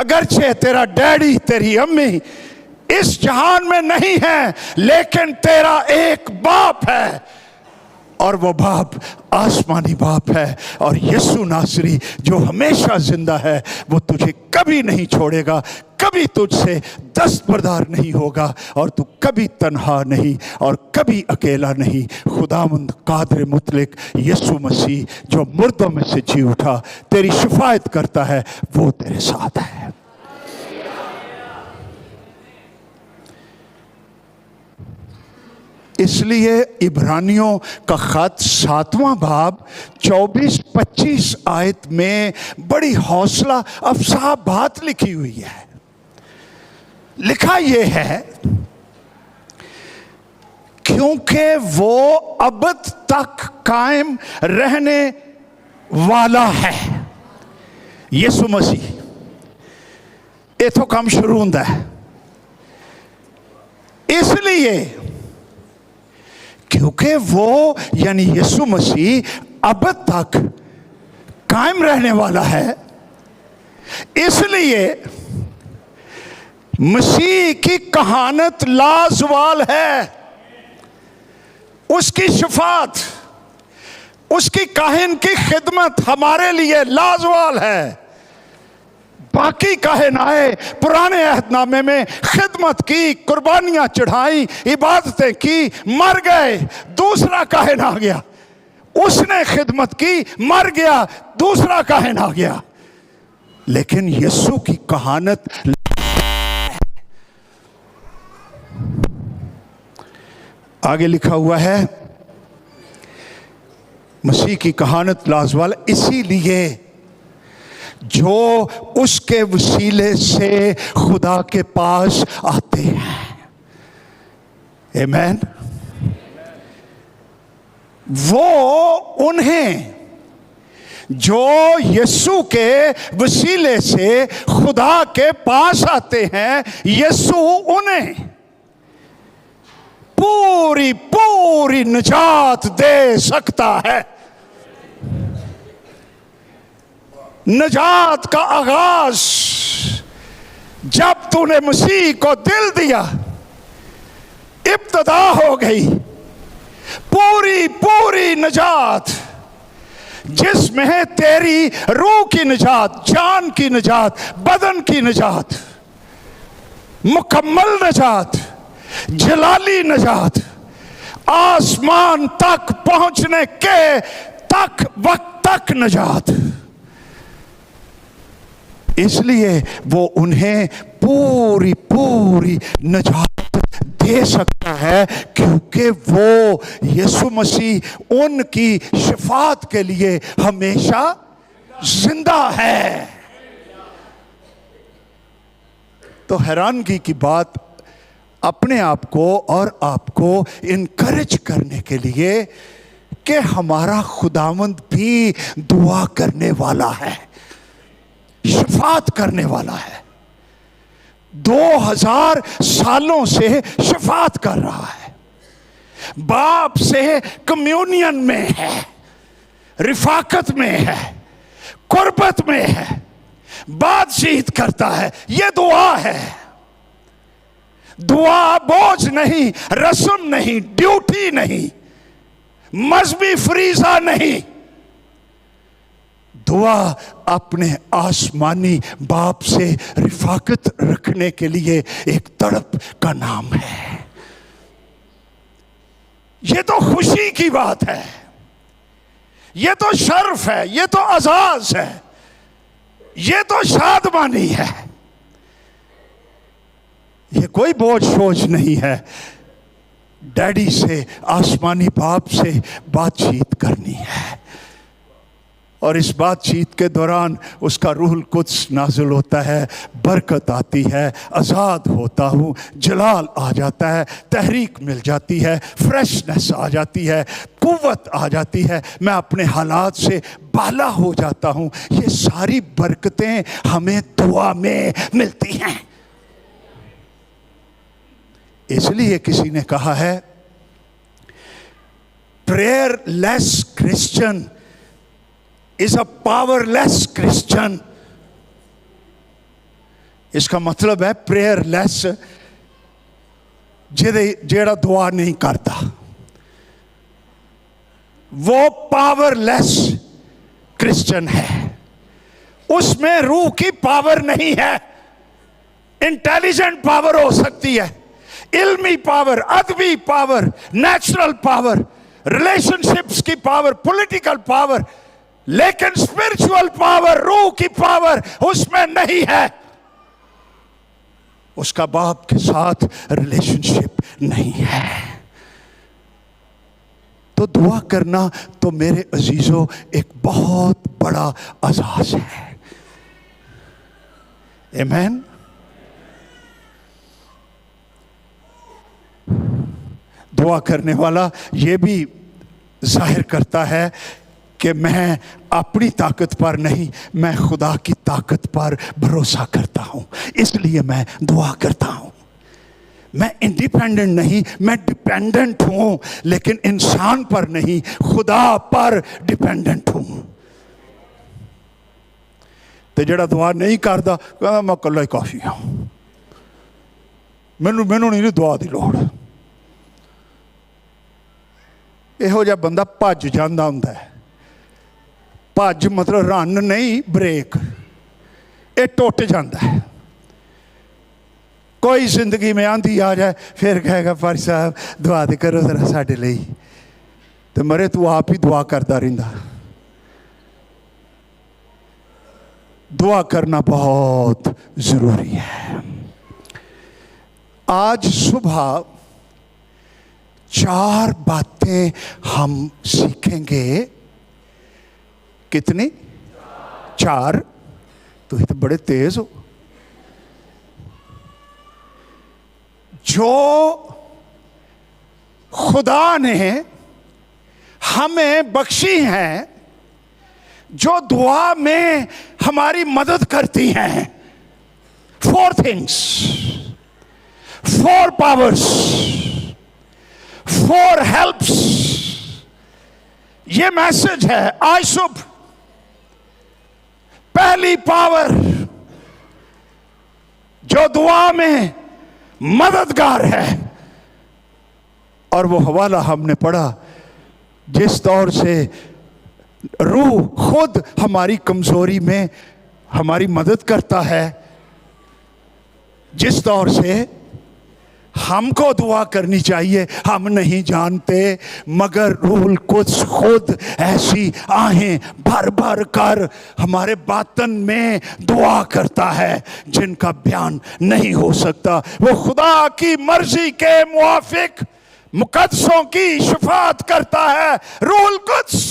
अगरचे तेरा डैडी तेरी अम्मी इस जहान में नहीं है, लेकिन तेरा एक बाप है और वो बाप आसमानी बाप है। और यीशु नासरी जो हमेशा जिंदा है, वो तुझे कभी नहीं छोड़ेगा, कभी तुझसे दस्तबरदार नहीं होगा, और तू कभी तन्हा नहीं और कभी अकेला नहीं। खुदावंद कादिर मुतलक यीशु मसीह जो मुर्दों में से जी उठा, तेरी शिफायत करता है, वो तेरे साथ है। इसलिए इब्रानियों का खत 7वां बाब 24-25 आयत में बड़ी हौसला अफसा बात लिखी हुई है। लिखा यह है, क्योंकि वो अबद तक कायम रहने वाला है। यीशु मसीह इथों काम शुरू होता है। इसलिए क्योंकि वो यानी यीशु मसीह अब तक कायम रहने वाला है, इसलिए मसीह की कहानत लाजवाल है। उसकी शफात, उसकी काहिन की खिदमत हमारे लिए लाजवाल है। बाकी काहिन आए, पुराने अहदनामे में खिदमत की, कुर्बानियां चढ़ाई, इबादतें की, मर गए, दूसरा काहिन आ गया, उसने खिदमत की, मर गया, दूसरा काहिन आ गया। लेकिन यीशु की कहानत आगे लिखा हुआ है, मसीह की कहानत लाजवाल इसीलिए जो उसके वसीले से खुदा के पास आते हैं। आमीन। वो उन्हें जो यीशु के वसीले से खुदा के पास आते हैं, यीशु उन्हें पूरी पूरी निजात दे सकता है। निजात का आगाज जब तूने मसीह को दिल दिया, इब्तिदा हो गई पूरी पूरी निजात, जिसमें तेरी रूह की निजात, जान की निजात, बदन की निजात, मुकम्मल निजात, जलाली निजात, आसमान तक पहुंचने के तक वक्त तक निजात। इसलिए वो उन्हें पूरी पूरी निजात दे सकता है, क्योंकि वो यीशु मसीह उनकी शफात के लिए हमेशा जिंदा है। तो हैरानगी की बात, अपने आप को और आपको इनकरेज करने के लिए कि हमारा खुदावंद भी दुआ करने वाला है, शफात करने वाला है। 2000 सालों से शफात कर रहा है, बाप से कम्युनियन में है, रिफाकत में है, कुर्बत में है, बातचीत करता है। यह दुआ है। दुआ बोझ नहीं, रस्म नहीं, ड्यूटी नहीं, मजहबी फरीजा नहीं। दुआ अपने आसमानी बाप से रिफाकत रखने के लिए एक तड़प का नाम है। यह तो खुशी की बात है, यह तो शर्फ है, यह तो अजाज है, यह तो शादमानी है। यह कोई बोझ सोच नहीं है। डैडी से, आसमानी बाप से बातचीत करनी है, और इस बातचीत के दौरान उसका रूहुल कुद्स नाज़िल होता है, बरकत आती है, आज़ाद होता हूँ, जलाल आ जाता है, तहरीक मिल जाती है, फ्रेशनेस आ जाती है, कुव्वत आ जाती है, मैं अपने हालात से बाला हो जाता हूँ। ये सारी बरकतें हमें दुआ में मिलती हैं। इसलिए किसी ने कहा है, प्रेयरलेस Christian is a powerless Christian। इसका मतलब है प्रेयरलेस जेड़ा दुआ नहीं करता वो पावरलेस क्रिश्चियन है। उसमें रूह की पावर नहीं है। इंटेलिजेंट पावर हो सकती है, इल्मी पावर, अदबी पावर, नेचुरल पावर, रिलेशनशिप्स की पावर, पॉलिटिकल पावर, लेकिन स्पिरिचुअल पावर, रूह की पावर उसमें नहीं है। उसका बाप के साथ रिलेशनशिप नहीं है। तो दुआ करना तो मेरे अजीजों एक बहुत बड़ा अजाज है। आमीन। दुआ करने वाला ये भी जाहिर करता है कि मैं अपनी ताकत पर नहीं, मैं खुदा की ताकत पर भरोसा करता हूं, इसलिए मैं दुआ करता हूं। मैं इंडिपेंडेंट नहीं, मैं डिपेंडेंट हूं, लेकिन इंसान पर नहीं, खुदा पर डिपेंडेंट हूं। तो जेड़ा दुआ नहीं करता कहता मैं कल्ला ही काफी हूं, मैनू नहीं दुआ की लोड़। इहो जिहा बंदा भज जांदा हुंदा है। भज मतलब रन नहीं, ब्रेक, ये टुट जाता है। कोई जिंदगी में आंधी आ जाए फिर कहेगा फारी साहब दुआ तो करो जरा साडे लई, तो मरे तू आप ही दुआ करता रहिंदा। दुआ करना बहुत जरूरी है। आज सुबह 4 बातें हम सीखेंगे। कितनी? 4। तो ये तो बड़े तेज हो। जो खुदा ने हमें बख्शी हैं, जो दुआ में हमारी मदद करती हैं। 4 थिंग्स, 4 पावर्स, 4 हेल्प्स। ये मैसेज है आज सुबह। पहली पावर जो दुआ में मददगार है, और वो हवाला हमने पढ़ा जिस तौर से रूह खुद हमारी कमजोरी में हमारी मदद करता है, जिस तौर से हमको दुआ करनी चाहिए हम नहीं जानते, मगर रूहुल कुद्स खुद ऐसी आहें भर भर कर हमारे बातन में दुआ करता है जिनका बयान नहीं हो सकता। वो खुदा की मर्जी के मुआफिक मुकद्दसों की शफाअत करता है। रूहुल कुद्स